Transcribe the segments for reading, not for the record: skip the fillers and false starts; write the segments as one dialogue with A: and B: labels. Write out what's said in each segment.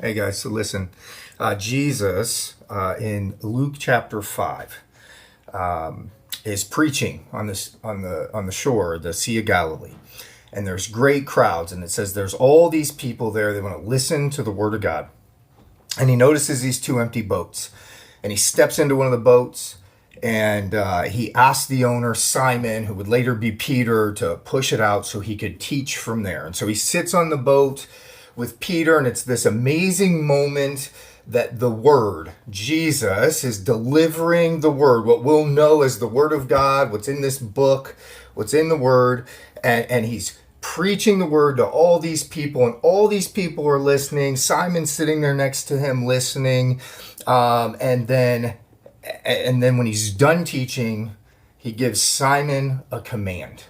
A: Hey guys, so listen, Jesus in Luke chapter 5 is preaching on the shore, the Sea of Galilee, and there's great crowds, and it says there's all these people there. They want to listen to the word of God, and he notices these two empty boats, and he steps into one of the boats, and he asks the owner Simon, who would later be Peter, to push it out so he could teach from there. And so he sits on the boat with Peter, and it's this amazing moment that the Word, Jesus, is delivering the Word, what we'll know as the Word of God, what's in this book, what's in the Word, and he's preaching the Word to all these people, and all these people are listening. Simon's sitting there next to him listening, and then when he's done teaching, he gives Simon a command.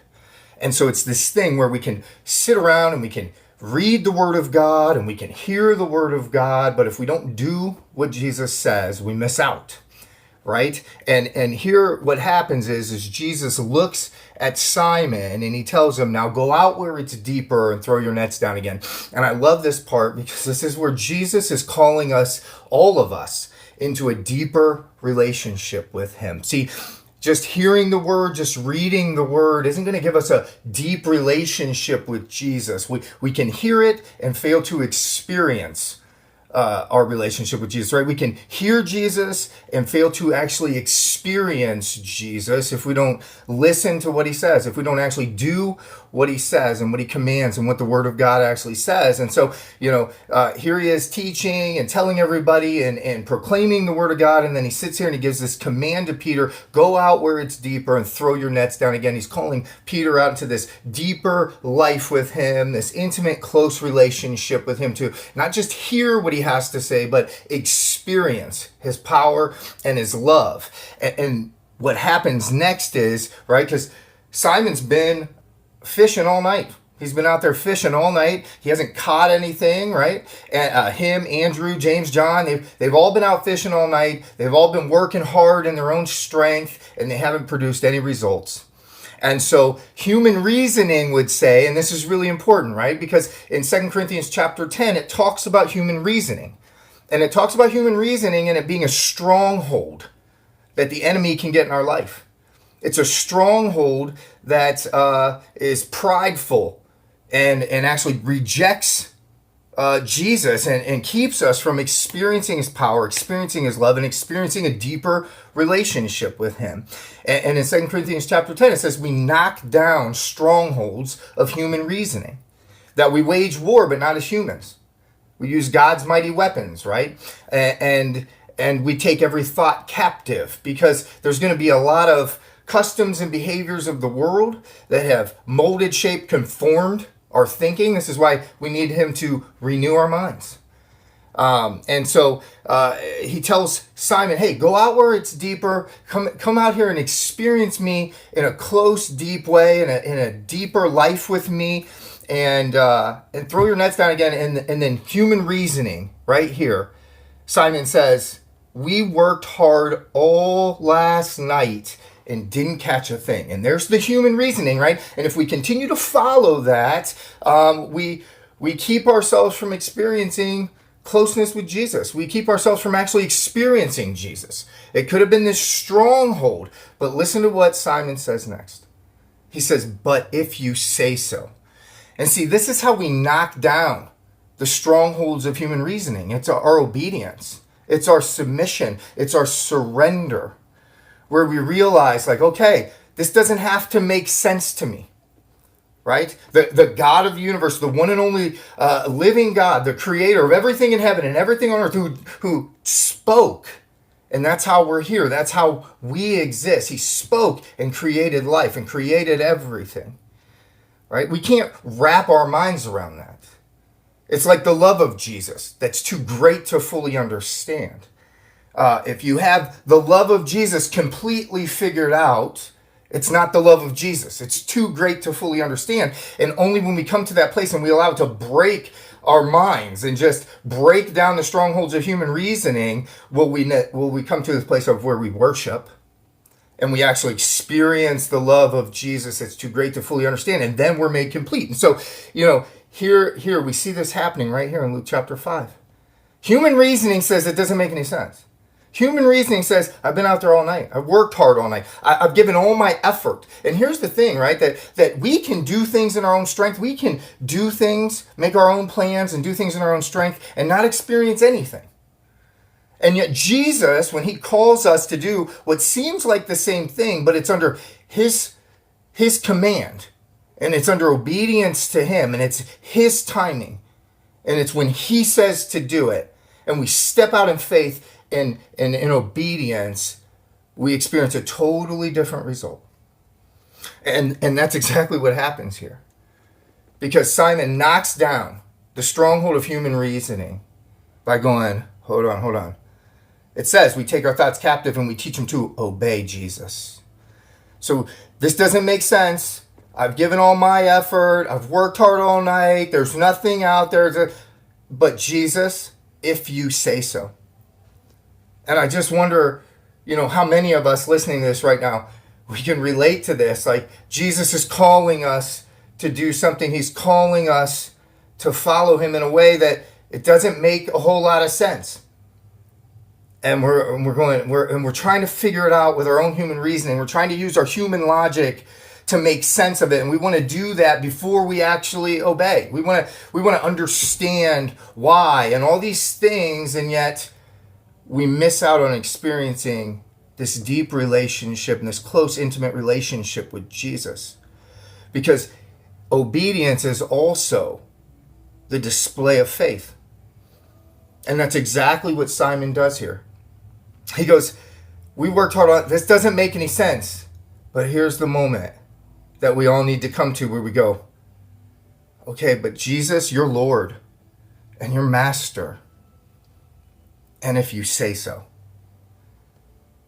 A: And so it's this thing where we can sit around and we can read the Word of God and we can hear the Word of God, but if we don't do what Jesus says, we miss out, right? And here what happens is Jesus looks at Simon and he tells him, now go out where it's deeper and throw your nets down again. And I love this part because this is where Jesus is calling us, all of us, into a deeper relationship with him. See, just hearing the word, just reading the word isn't going to give us a deep relationship with Jesus. We can hear it and fail to experience our relationship with Jesus, right? We can hear Jesus and fail to actually experience Jesus if we don't listen to what he says, if we don't actually do what he says and what he commands and what the Word of God actually says. And so, here he is teaching and telling everybody and proclaiming the Word of God. And then he sits here and he gives this command to Peter, go out where it's deeper and throw your nets down again. He's calling Peter out into this deeper life with him, this intimate, close relationship with him, to not just hear what he has to say, but experience his power and his love. And what happens next is, right, because Simon's been fishing all night. He's been out there fishing all night. He hasn't caught anything, right? And him, Andrew, James, John, they've all been out fishing all night. They've all been working hard in their own strength, and they haven't produced any results. And so human reasoning would say, and this is really important, right? Because in 2 Corinthians chapter 10, it talks about human reasoning. And it talks about human reasoning and it being a stronghold that the enemy can get in our life. It's a stronghold that is prideful and actually rejects Jesus and keeps us from experiencing his power, experiencing his love, and experiencing a deeper relationship with him. And in 2 Corinthians chapter 10, it says we knock down strongholds of human reasoning, that we wage war, but not as humans. We use God's mighty weapons, right? And we take every thought captive, because there's going to be a lot of customs and behaviors of the world that have molded, shaped, conformed our thinking. This is why we need him to renew our minds. And so he tells Simon, hey, go out where it's deeper. Come out here and experience me in a close, deep way, in a deeper life with me, and throw your nets down again. And then human reasoning right here. Simon says, we worked hard all last night and didn't catch a thing. And there's the human reasoning, right? And if we continue to follow that, we keep ourselves from experiencing closeness with Jesus. We keep ourselves from actually experiencing Jesus. It could have been this stronghold, but listen to what Simon says next. He says, but if you say so. And see, this is how we knock down the strongholds of human reasoning. It's our obedience. It's our submission. It's our surrender, where we realize, like, okay, this doesn't have to make sense to me, right? The God of the universe, the one and only living God, the creator of everything in heaven and everything on earth, who spoke, and that's how we're here. That's how we exist. He spoke and created life and created everything, right? We can't wrap our minds around that. It's like the love of Jesus that's too great to fully understand. If you have the love of Jesus completely figured out, it's not the love of Jesus. It's too great to fully understand. And only when we come to that place and we allow it to break our minds and just break down the strongholds of human reasoning, will we come to this place of where we worship and we actually experience the love of Jesus that's too great to fully understand, and then we're made complete. And so, here we see this happening right here in Luke chapter 5. Human reasoning says it doesn't make any sense. Human reasoning says, I've been out there all night. I've worked hard all night. I've given all my effort. And here's the thing, right? That we can do things in our own strength. We can do things, make our own plans and do things in our own strength and not experience anything. And yet Jesus, when he calls us to do what seems like the same thing, but it's under his command, and it's under obedience to him, and it's his timing, and it's when he says to do it, and we step out in faith and in obedience, we experience a totally different result. And that's exactly what happens here. Because Simon knocks down the stronghold of human reasoning by going, hold on. It says we take our thoughts captive and we teach them to obey Jesus. So this doesn't make sense. I've given all my effort. I've worked hard all night. There's nothing out there. But Jesus, if you say so. And I just wonder, how many of us listening to this right now, we can relate to this. Like Jesus is calling us to do something. He's calling us to follow him in a way that it doesn't make a whole lot of sense. And we're trying to figure it out with our own human reasoning. We're trying to use our human logic to make sense of it, and we want to do that before we actually obey. We want to understand why and all these things, and yet we miss out on experiencing this deep relationship and this close, intimate relationship with Jesus. Because obedience is also the display of faith. And that's exactly what Simon does here. He goes, we worked hard on it. This doesn't make any sense. But here's the moment that we all need to come to where we go, okay, but Jesus, you're Lord and you're Master. And if you say so.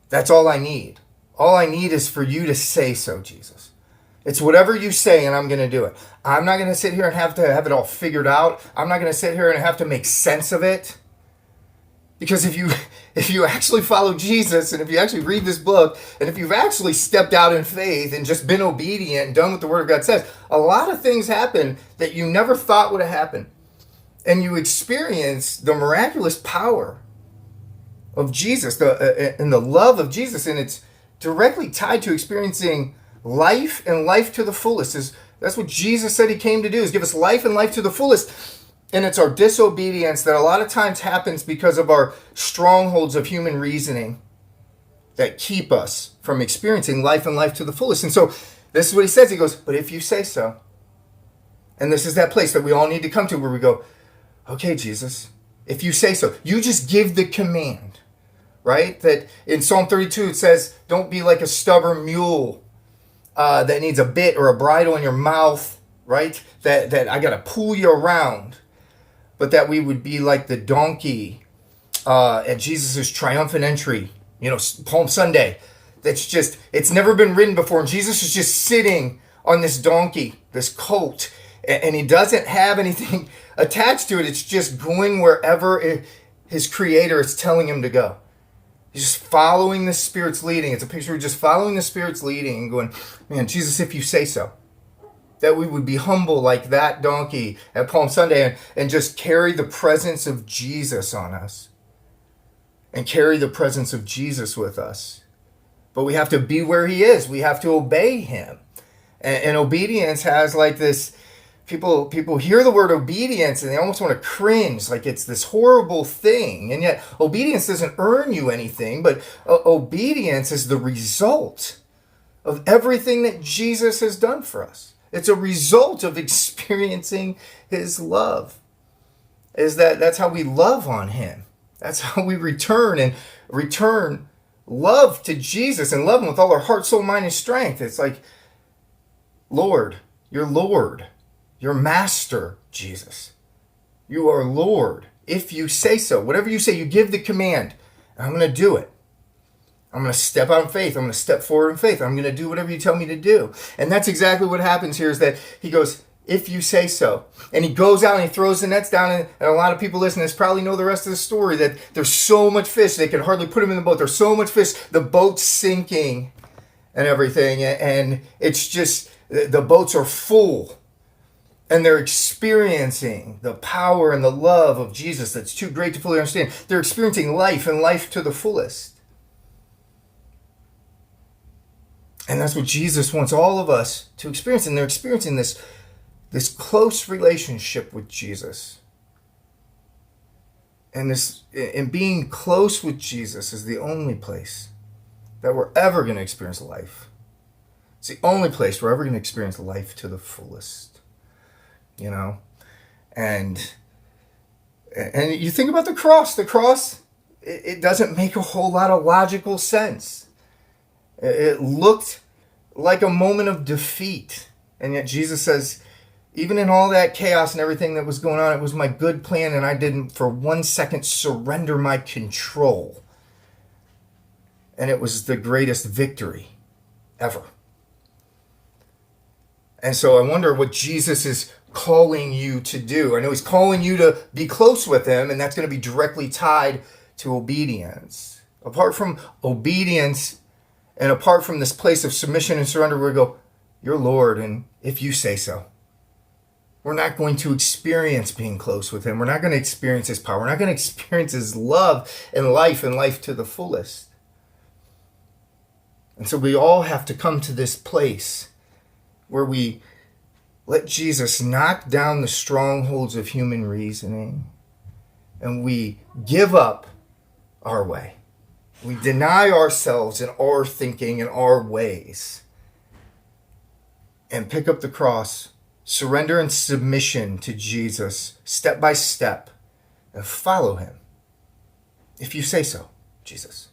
A: That's all I need. All I need is for you to say so, Jesus. It's whatever you say and I'm going to do it. I'm not going to sit here and have it all figured out. I'm not going to sit here and have to make sense of it. Because if you actually follow Jesus, and if you actually read this book, and if you've actually stepped out in faith and just been obedient and done what the Word of God says, a lot of things happen that you never thought would have happened. And you experience the miraculous power of Jesus, and the love of Jesus, and it's directly tied to experiencing life and life to the fullest. That's what Jesus said he came to do, is give us life and life to the fullest. And it's our disobedience that a lot of times happens because of our strongholds of human reasoning that keep us from experiencing life and life to the fullest. And so this is what he says. He goes, but if you say so. And this is that place that we all need to come to where we go, okay, Jesus, if you say so. You just give the command, right? That in Psalm 32 it says, don't be like a stubborn mule that needs a bit or a bridle in your mouth, right? That I got to pull you around. But that we would be like the donkey at Jesus' triumphant entry, Palm Sunday. It's never been ridden before. And Jesus is just sitting on this donkey, this colt, and he doesn't have anything attached to it. It's just going wherever his creator is telling him to go. He's just following the Spirit's leading. It's a picture of just following the Spirit's leading and going, man, Jesus, if you say so. That we would be humble like that donkey at Palm Sunday and just carry the presence of Jesus on us. And carry the presence of Jesus with us. But we have to be where he is. We have to obey him. And obedience has like this, people hear the word obedience and they almost want to cringe, like it's this horrible thing. And yet obedience doesn't earn you anything, but obedience is the result of everything that Jesus has done for us. It's a result of experiencing his love. That's how we love on him. That's how we return love to Jesus and love him with all our heart, soul, mind, and strength. It's like, Lord, you're Master, Jesus. You are Lord. If you say so, whatever you say, you give the command. And I'm going to do it. I'm going to step out in faith. I'm going to step forward in faith. I'm going to do whatever you tell me to do. And that's exactly what happens here is that he goes, if you say so. And he goes out and he throws the nets down. And a lot of people listening to this probably know the rest of the story, that there's so much fish, they can hardly put them in the boat. There's so much fish, the boat's sinking and everything. And it's just, the boats are full. and they're experiencing the power and the love of Jesus that's too great to fully understand. They're experiencing life and life to the fullest. And that's what Jesus wants all of us to experience. And they're experiencing this close relationship with Jesus. And being close with Jesus is the only place that we're ever going to experience life. It's the only place we're ever going to experience life to the fullest. You know? And you think about the cross. The cross, it doesn't make a whole lot of logical sense. It looked like a moment of defeat. And yet Jesus says, even in all that chaos and everything that was going on, it was my good plan, and I didn't for 1 second surrender my control. And it was the greatest victory ever. And so I wonder what Jesus is calling you to do. I know he's calling you to be close with him, and that's going to be directly tied to obedience. Apart from obedience and apart from this place of submission and surrender, we go, you're Lord, and if you say so. We're not going to experience being close with him. We're not going to experience his power. We're not going to experience his love and life to the fullest. And so we all have to come to this place where we let Jesus knock down the strongholds of human reasoning, and we give up our way. We deny ourselves and our thinking and our ways, and pick up the cross, surrender in submission to Jesus step by step, and follow him. If you say so, Jesus.